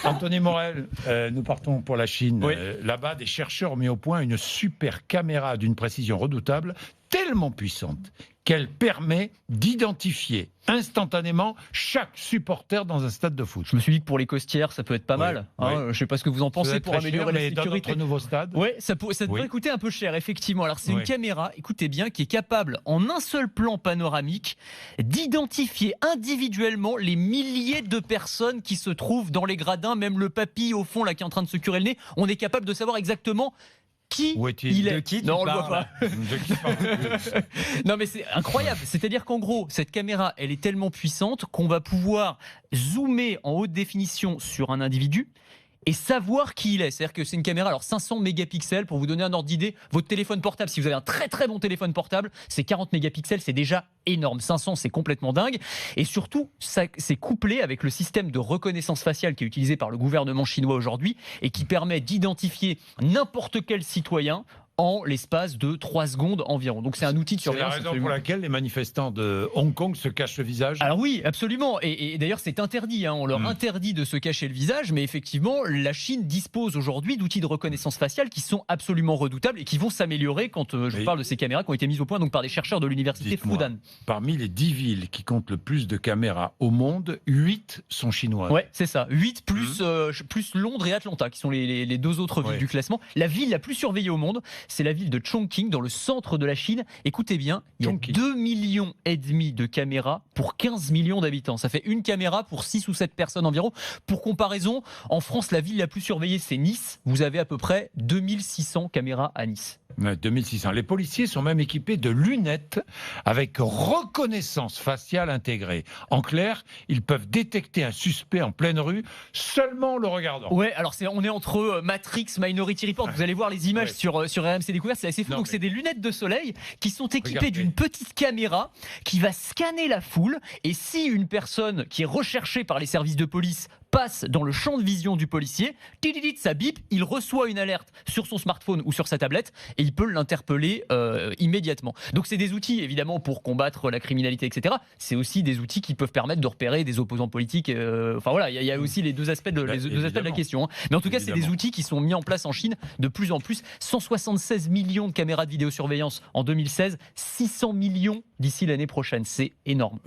Anthony Morel, nous partons pour la Chine. Oui. Là-bas, des chercheurs ont mis au point une super caméra d'une précision redoutable, tellement puissante qu'elle permet d'identifier instantanément chaque supporter dans un stade de foot. Je me suis dit que pour les costières, ça peut être pas Oui, mal. Hein, oui. je ne sais pas ce que vous en Ça doit pensez être pour très cher, améliorer la mais dans sécurité. notre nouveau stade. Oui, ça devrait Oui. coûter un peu cher, effectivement. Alors, c'est une Oui. caméra, écoutez bien, qui est capable, en un seul plan panoramique, d'identifier individuellement les milliers de personnes qui se trouvent dans les gradins, même le papy au fond, là, qui est en train de se curer le nez. On est capable de savoir exactement qui Où est-il ? il est. De qui tu Non, on le parles voit pas. De qui parle-t-il ? Non mais c'est incroyable, c'est-à-dire qu'en gros, cette caméra, elle est tellement puissante qu'on va pouvoir zoomer en haute définition sur un individu et savoir qui il est. C'est-à-dire que c'est une caméra, alors 500 mégapixels, pour vous donner un ordre d'idée, votre téléphone portable, si vous avez un très très bon téléphone portable, c'est 40 mégapixels, c'est déjà énorme. 500, c'est complètement dingue. Et surtout, ça, c'est couplé avec le système de reconnaissance faciale qui est utilisé par le gouvernement chinois aujourd'hui et qui permet d'identifier n'importe quel citoyen en l'espace de 3 secondes environ. Donc c'est un outil de C'est la surveillance. raison absolument. pour laquelle les manifestants de Hong Kong se cachent le visage. Alors oui, absolument. Et d'ailleurs, c'est interdit. Hein. On leur Mm. interdit de se cacher le visage. Mais effectivement, la Chine dispose aujourd'hui d'outils de reconnaissance faciale qui sont absolument redoutables et qui vont s'améliorer quand je vous Mais- parle de ces caméras qui ont été mises au point donc, par des chercheurs de l'université Dites-moi, Fudan. Parmi les 10 villes qui comptent le plus de caméras au monde, 8 sont chinoises. Ouais, c'est ça. 8 plus Londres et Atlanta, qui sont les deux autres villes Ouais. du classement. La ville la plus surveillée au monde, c'est la ville de Chongqing, dans le centre de la Chine. Écoutez bien, il y a Chongqing. 2,5 millions de caméras pour 15 millions d'habitants. Ça fait une caméra pour 6 ou 7 personnes environ. Pour comparaison, en France, la ville la plus surveillée, c'est Nice. Vous avez à peu près 2600 caméras à Nice. Ouais, 2600. Les policiers sont même équipés de lunettes avec reconnaissance faciale intégrée. En clair, ils peuvent détecter un suspect en pleine rue seulement en le regardant. Ouais, alors on est entre Matrix, Minority Report. Vous allez voir les images Ouais. sur RMC Découverte, c'est assez fou. Non, Donc mais- c'est des lunettes de soleil qui sont équipées Regardez. d'une petite caméra qui va scanner la foule. Et si une personne qui est recherchée par les services de police passe dans le champ de vision du policier, tididit, ça bip, il reçoit une alerte sur son smartphone ou sur sa tablette et il peut l'interpeller immédiatement. Donc c'est des outils évidemment pour combattre la criminalité, etc. C'est aussi des outils qui peuvent permettre de repérer des opposants politiques. Enfin voilà, il y a aussi les deux aspects de, les deux aspects de la Évidemment. question. Hein. Mais en tout cas, c'est des Évidemment. outils qui sont mis en place en Chine de plus en plus. 176 millions de caméras de vidéosurveillance en 2016, 600 millions d'ici l'année prochaine. C'est énorme.